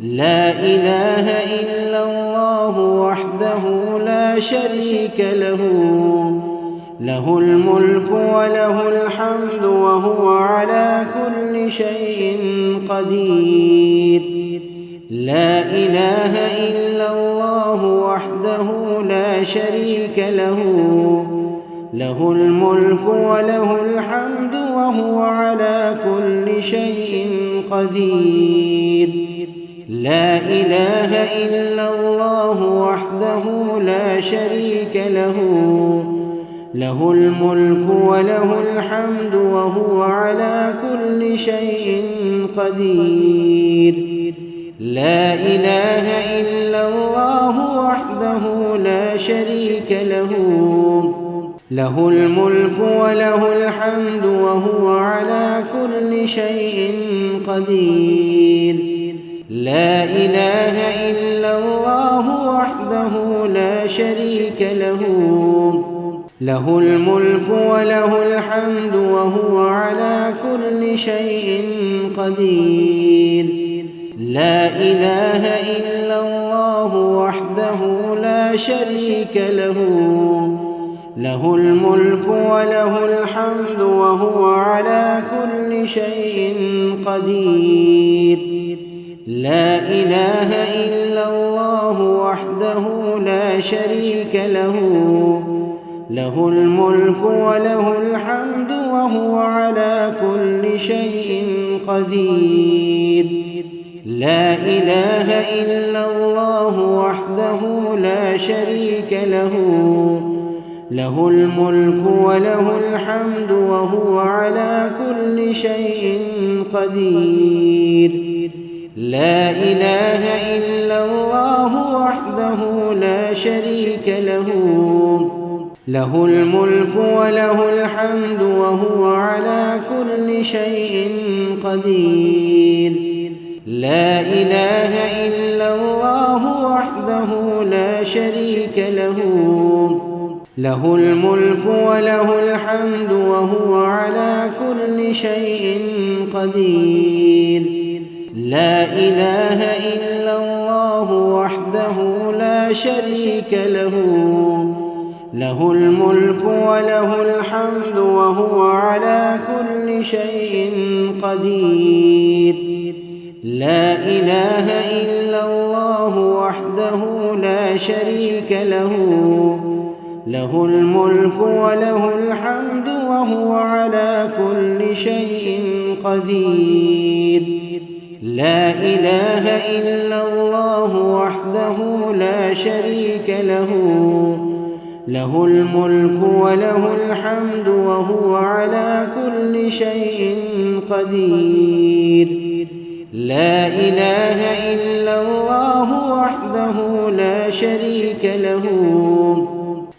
لا إله إلا الله وحده لا شريك له، له الملك وله الحمد وهو على كل شيء قدير. لا إله إلا الله وحده لا شريك له، له الملك وله الحمد وهو على كل شيء قدير. لا إله إلا الله وحده لا شريك له، له الملك وله الحمد وهو على كل شيء قدير. لا إله إلا الله وحده لا شريك له، له الملك وله الحمد وهو على كل شيء قدير. لا إله إلا الله وحده لا شريك له، له الملك وله الحمد وهو على كل شيء قدير. لا إله إلا الله وحده لا شريك له، له الملك وله الحمد وهو على كل شيء قدير. لا إله إلا الله وحده لا شريك له، له الملك وله الحمد وهو على كل شيء قدير. لا إله إلا الله وحده لا شريك له، له الملك وله الحمد وهو على كل شيء قدير. لا إله إلا الله وحده لا شريك له، له الملك وله الحمد وهو على كل شيء قدير. لا إله إلا الله وحده لا شريك له، له الملك وله الحمد وهو على كل شيء قدير. لا إله إلا الله وحده لا شريك له، له الملك وله الحمد وهو على كل شيء قدير. لا إله إلا الله وحده لا شريك له، له الملك وله الحمد وهو على كل شيء قدير. لا إله إلا الله وحده لا شريك له، له الملك وله الحمد وهو على كل شيء قدير. لا إله إلا الله وحده لا شريك له،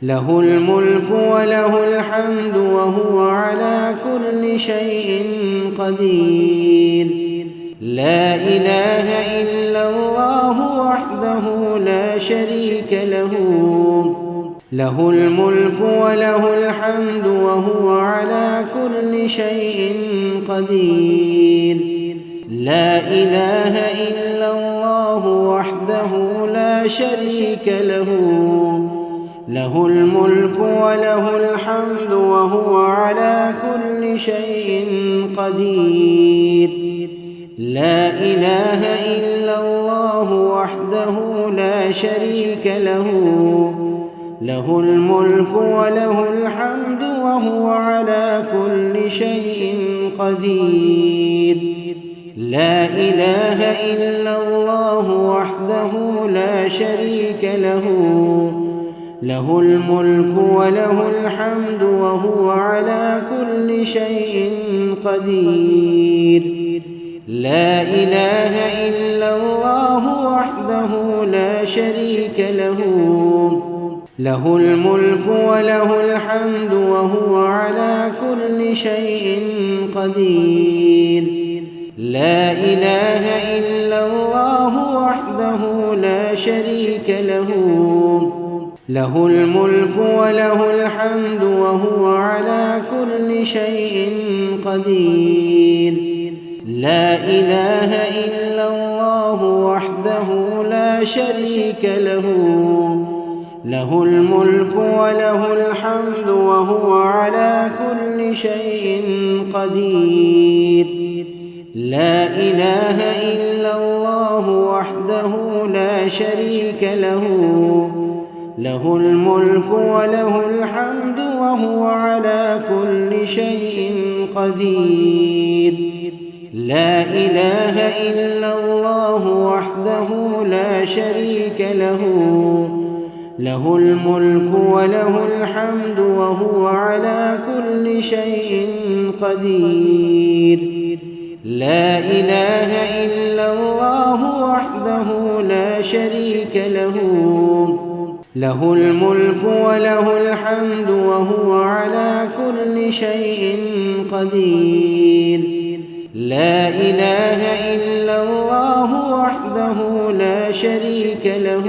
له الملك وله الحمد وهو على كل شيء قدير. لا إله إلا الله وحده لا شريك له، له الملك وله الحمد وهو على كل شيء قدير. لا إله إلا الله وحده لا شريك له، له الملك وله الحمد وهو على كل شيء قدير. لا إله إلا الله وحده لا شريك له، له الملك وله الحمد وهو على كل شيء قدير. لا إله إلا الله وحده لا شريك له، له الملك وله الحمد وهو على كل شيء قدير. لا إله إلا الله وحده لا شريك له، له الملك وله الحمد وهو على كل شيء قدير. لا إله إلا الله وحده لا شريك له، له الملك وله الحمد وهو على كل شيء قدير. لا إله إلا الله وحده لا شريك له، له الملك وله الحمد وهو على كل شيء قدير. لا إله إلا الله وحده لا شريك له، له الملك وله الحمد وهو على كل شيء قدير. لا إله إلا الله وحده لا شريك له، له الملك وله الحمد وهو على كل شيء قدير. لا إله إلا الله وحده لا شريك له، له الملك وله الحمد وهو على كل شيء قدير. لا إله إلا الله وحده لا شريك له،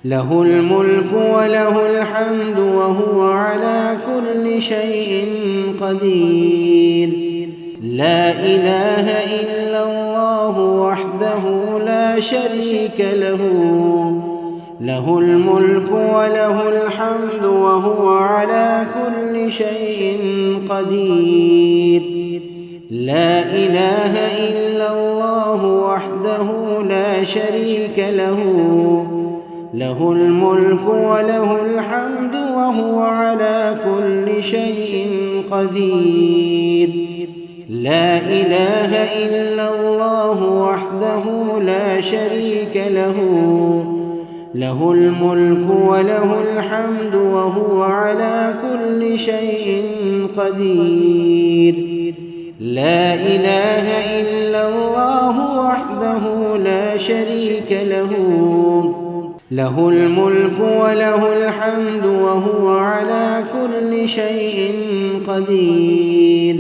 له الملك وله الحمد وهو على كل شيء قدير. لا إله إلا الله وحده لا شريك له، له الملك وله الحمد وهو على كل شيء قدير. لا إله إلا الله وحده لا شريك له، له الملك وله الحمد وهو على كل شيء قدير. لا إله إلا الله وحده لا شريك له، له الملك وله الحمد وهو على كل شيء قدير. لا إله إلا الله وحده لا شريك له، له الملك وله الحمد وهو على كل شيء قدير.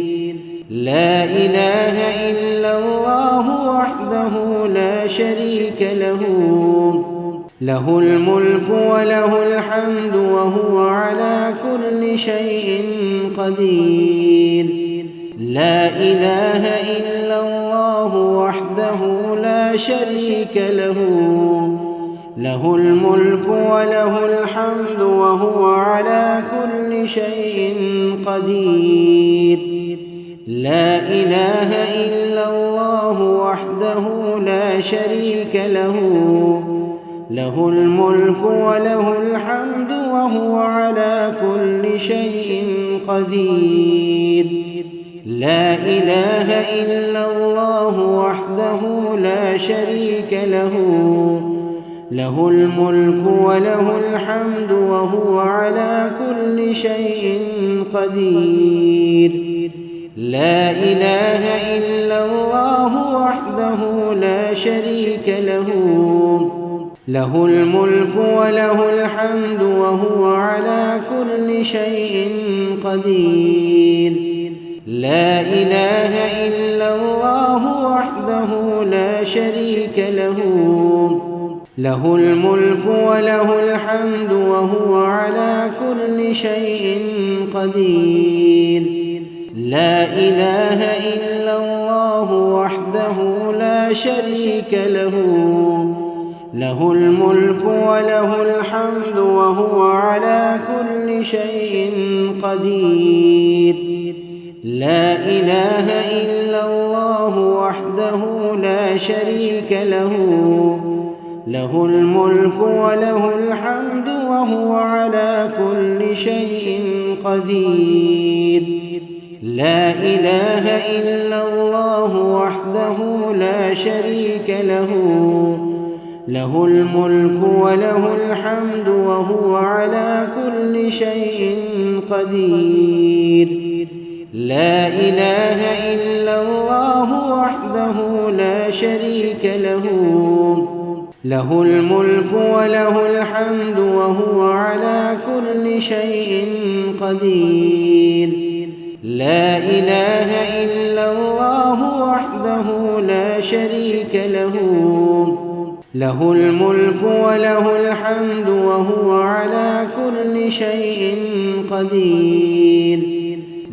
لا إله إلا الله وحده لا شريك له، له الملك وله الحمد وهو على كل شيء قدير. لا إله إلا الله وحده لا شريك له، له الملك وله الحمد وهو على كل شيء قدير. لا إله إلا الله وحده لا شريك له، له الملك وله الحمد وهو على كل شيء قدير. لا إله إلا الله وحده لا شريك له، له الملك وله الحمد وهو على كل شيء قدير. لا إله إلا الله وحده لا شريك له، له الملك وله الحمد وهو على كل شيء قدير. لا إله إلا الله وحده لا شريك له، له الملك وله الحمد وهو على كل شيء قدير. لا إله إلا الله وحده لا شريك له، له الملك وله الحمد وهو على كل شيء قدير. لا إله إلا الله وحده لا شريك له، له الملك وله الحمد وهو على كل شيء قدير. لا إله إلا الله وحده لا شريك له، له الملك وله الحمد وهو على كل شيء قدير. لا إله إلا الله وحده لا شريك له، له الملك وله الحمد وهو على كل شيء قدير. لا إله إلا الله وحده لا شريك له، له الملك وله الحمد وهو على كل شيء قدير.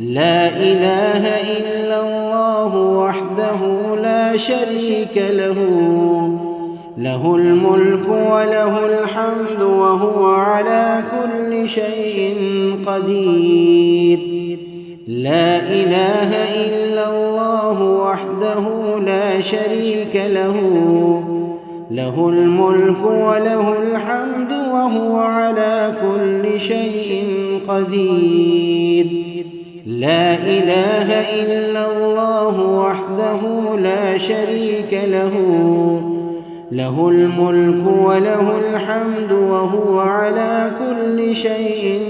لا إله إلا الله وحده لا شريك له له الملك وله الحمد وهو على كل شيء قدير لا إله إلا الله وحده لا شريك له له الملك وله الحمد وهو على كل شيء قدير لا إله إلا الله وحده لا شريك له له الملك وله الحمد وهو على كل شيء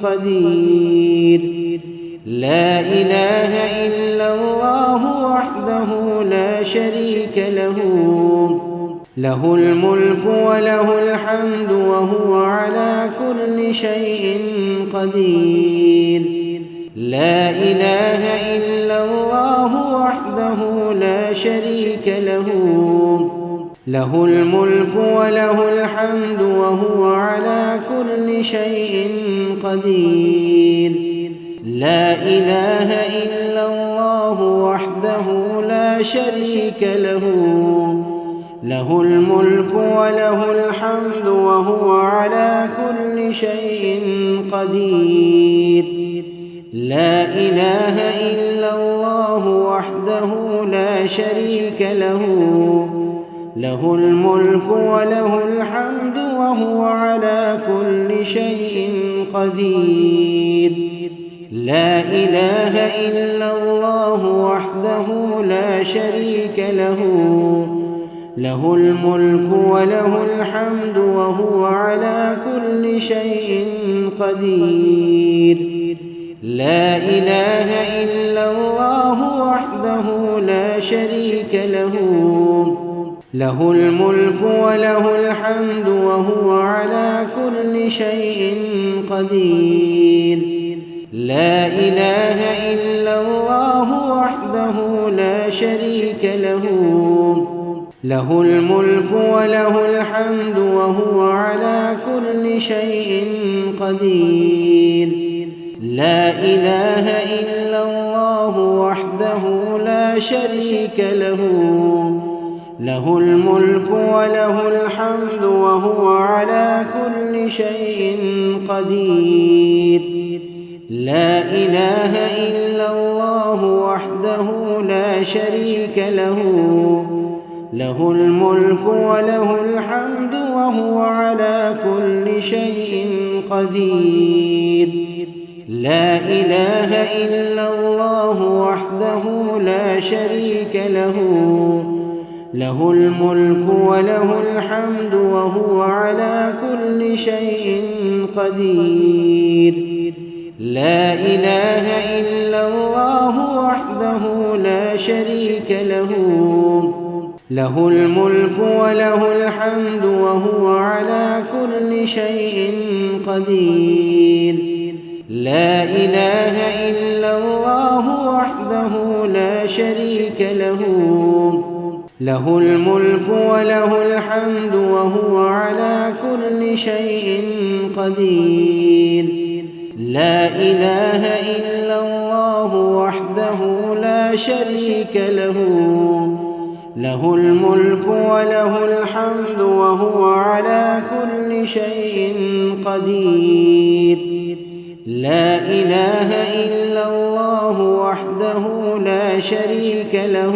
قدير لا إله إلا الله وحده لا شريك له له الملك وله الحمد وهو على كل شيء قدير لا إله إلا الله وحده لا شريك له له الملك وله الحمد وهو على كل شيء قدير لا إله إلا الله وحده لا شريك له له الملك وله الحمد وهو على كل شيء قدير لا إله إلا الله وحده لا شريك له له الملك وله الحمد وهو على كل شيء قدير لا إله إلا الله وحده لا شريك له له الملك وله الحمد وهو على كل شيء قدير لا إله إلا الله وحده لا شريك له له الملك وله الحمد وهو على كل شيء قدير لا إله إلا الله وحده لا شريك له له الملك وله الحمد وهو على كل شيء قدير لا إله إلا الله وحده لا شريك له له الملك وله الحمد وهو على كل شيء قدير لا إله إلا الله وحده لا شريك له له الملك وله الحمد وهو على كل شيء قدير لا إله إلا الله وحده لا شريك له له الملك وله الحمد وهو على كل شيء قدير لا إله إلا الله وحده لا شريك له له الملك وله الحمد وهو على كل شيء قدير لا إله إلا الله وحده لا شريك له له الملك وله الحمد وهو على كل شيء قدير لا إله إلا الله وحده لا شريك له له الملك وله الحمد وهو على كل شيء قدير لا إله إلا الله وحده لا شريك له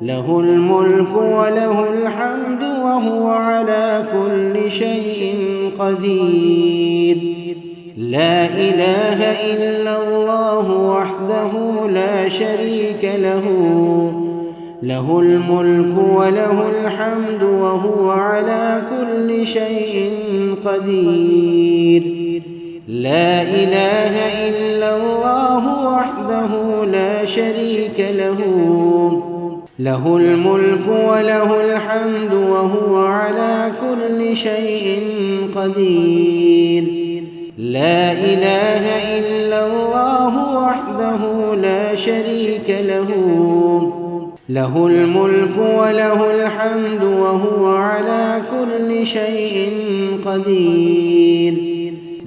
له الملك وله الحمد وهو على كل شيء قدير لا إله إلا الله وحده لا شريك له له الملك وله الحمد وهو على كل شيء قدير لا إله إلا الله وحده لا شريك له له الملك وله الحمد وهو على كل شيء قدير لا إله إلا الله وحده لا شريك له له الملك وله الحمد وهو على كل شيء قدير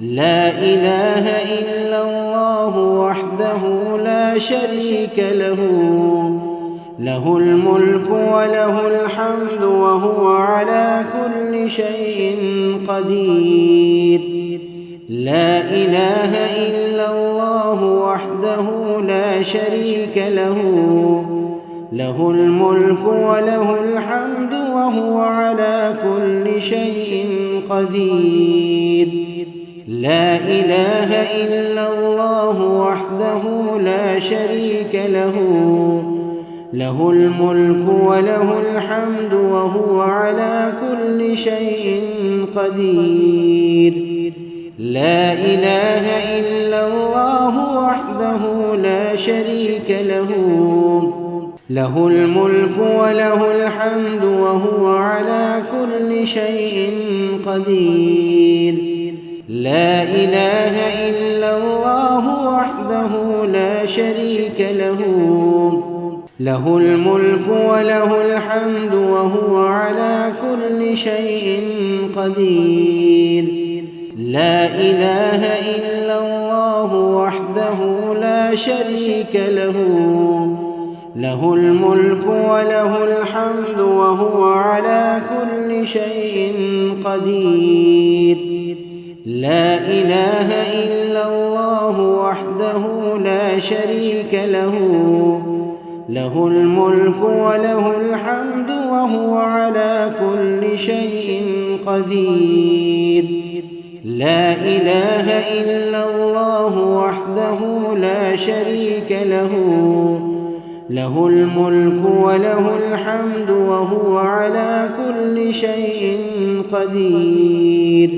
لا إله إلا الله وحده لا شريك له، له الملك وله الحمد وهو على كل شيء قدير. لا إله إلا الله وحده لا شريك له، له الملك وله الحمد وهو على كل شيء قدير. لا إله إلا الله وحده لا شريك له، له الملك وله الحمد وهو على كل شيء قدير. لا إله إلا الله وحده لا شريك له، له الملك وله الحمد وهو على كل شيء قدير. لا إله إلا الله وحده لا شريك له، له الملك وله الحمد وهو على كل شيء قدير. لا إله إلا الله وحده لا شريك له، له الملك وله الحمد وهو على كل شيء قدير. لا إله إلا الله وحده لا شريك له، له الملك وله الحمد وهو على كل شيء قدير. لا إله إلا الله وحده لا شريك له، له الملك وله الحمد وهو على كل شيء قدير.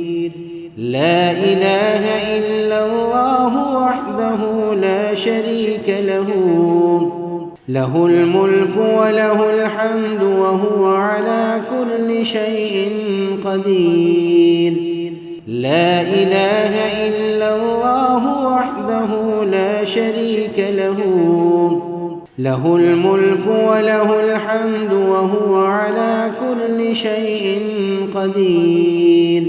لا إله إلا الله وحده لا شريك له، له الملك وله الحمد وهو على كل شيء قدير. لا إله إلا الله وحده لا شريك له، له الملك وله الحمد وهو على كل شيء قدير.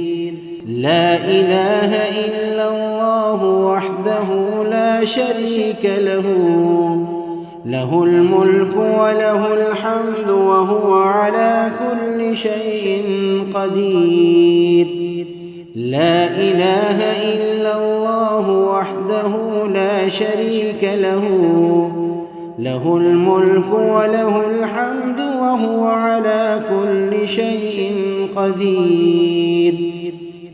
لا إله إلا الله وحده لا شريك له، له الملك وله الحمد وهو على كل شيء قدير. لا إله إلا الله وحده لا شريك له، له الملك وله الحمد وهو على كل شيء قدير.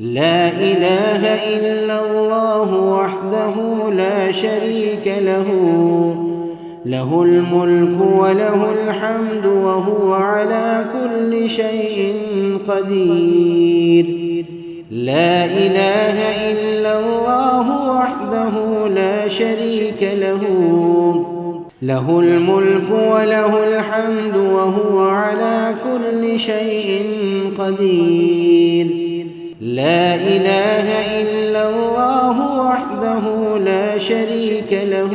لا إله إلا الله وحده لا شريك له، له الملك وله الحمد وهو على كل شيء قدير. لا إله إلا الله وحده لا شريك له، له الملك وله الحمد وهو على كل شيء قدير. لا إله إلا الله وحده لا شريك له،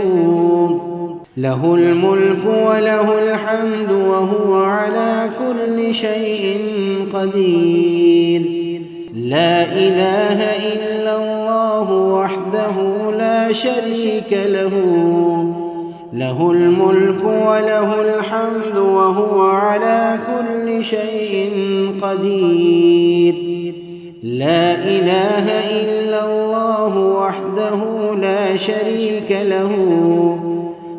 له الملك وله الحمد وهو على كل شيء قدير. لا إله إلا الله وحده لا شريك له، له الملك وله الحمد وهو على كل شيء قدير. لا إله إلا الله وحده لا شريك له،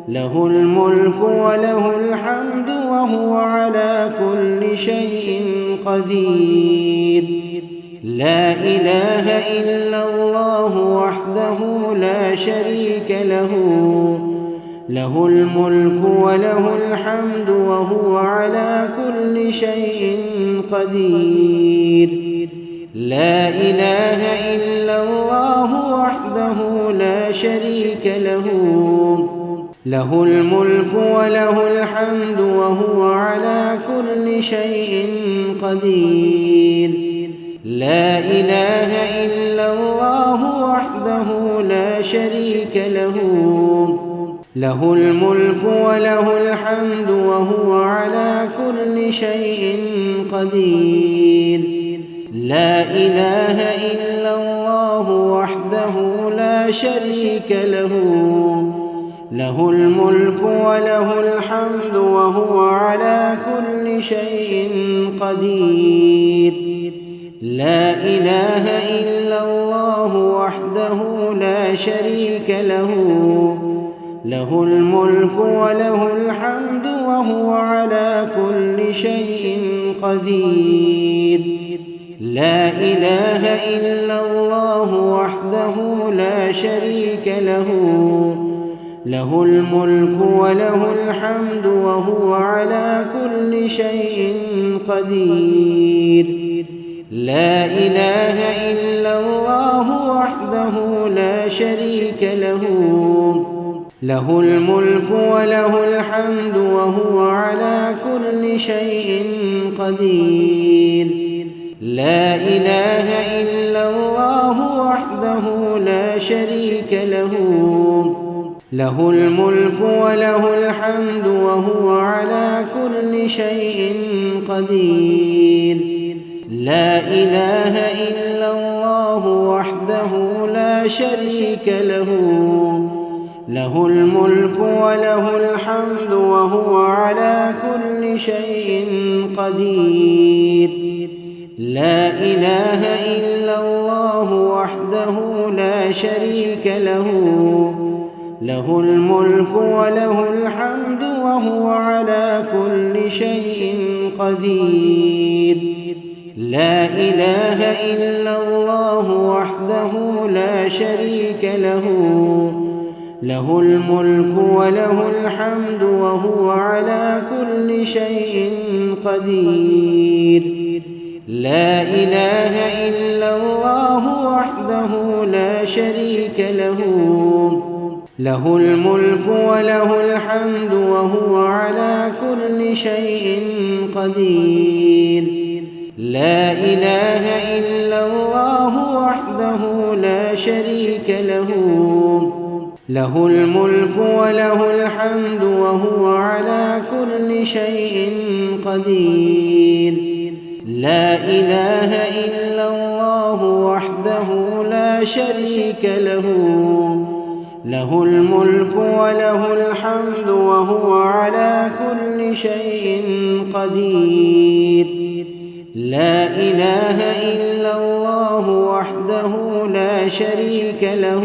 له الملك وله الحمد وهو على كل شيء قدير. لا إله إلا الله وحده لا شريك له، له الملك وله الحمد وهو على كل شيء قدير. لا إله إلا الله وحده لا شريك له، له الملك وله الحمد وهو على كل شيء قدير. لا إله إلا الله وحده لا شريك له، له الملك وله الحمد وهو على كل شيء قدير. لا إله إلا الله وحده لا شريك له، له الملك وله الحمد وهو على كل شيء قدير. لا إله إلا الله وحده لا شريك له، له الملك وله الحمد وهو على كل شيء قدير. لا إله إلا الله وحده لا شريك له، له الملك وله الحمد وهو على كل شيء قدير. لا إله إلا الله وحده لا شريك له، له الملك وله الحمد وهو على كل شيء قدير. لا إله إلا الله وحده لا شريك له، له الملك وله الحمد وهو على كل شيء قدير. لا إله إلا الله وحده لا شريك له، له الملك وله الحمد وهو على كل شيء قدير. لا إله إلا الله وحده لا شريك له، له الملك وله الحمد وهو على كل شيء قدير. لا إله إلا الله وحده لا شريك له، له الملك وله الحمد وهو على كل شيء قدير. لا إله إلا الله وحده لا شريك له، له الملك وله الحمد وهو على كل شيء قدير. لا إله إلا الله وحده لا شريك له، له الملك وله الحمد وهو على كل شيء قدير. لا إله إلا الله وحده لا شريك له، له الملك وله الحمد وهو على كل شيء قدير. لا إله إلا الله وحده لا شريك له،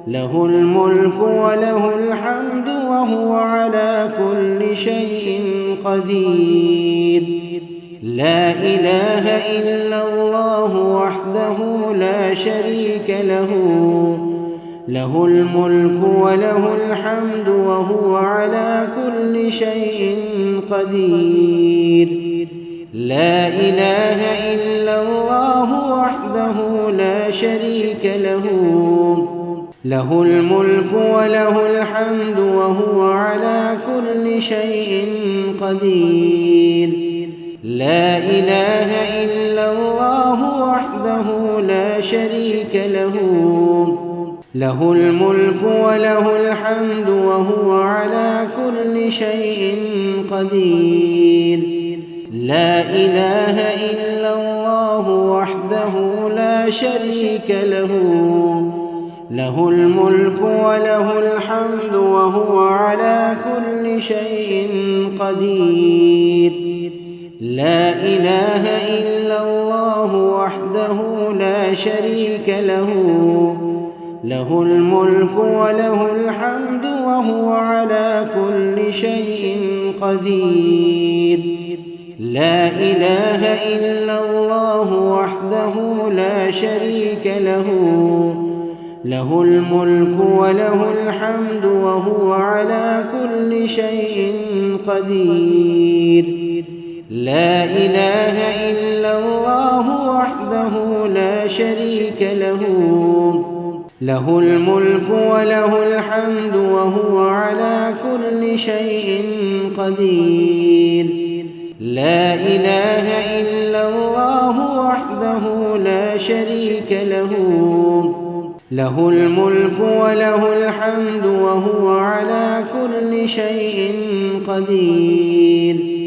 له الملك وله الحمد وهو على كل شيء قدير. لا إله إلا الله وحده لا شريك له، له الملك وله الحمد وهو على كل شيء قدير. لا إله إلا الله وحده لا شريك له، له الملك وله الحمد وهو على كل شيء قدير. لا إله إلا الله وحده لا شريك له، له الملك وله الحمد وهو على كل شيء قدير. لا إله إلا الله وحده لا شريك له، له الملك وله الحمد وهو على كل شيء قدير. لا إله إلا الله وحده لا شريك له، له الملك وله الحمد وهو على كل شيء قدير. لا إله إلا الله وحده لا شريك له، له الملك وله الحمد وهو على كل شيء قدير. لا إله إلا الله وحده لا شريك له، له الملك وله الحمد وهو على كل شيء قدير. لا إله إلا الله وحده لا شريك له، له الملك وله الحمد وهو على كل شيء قدير.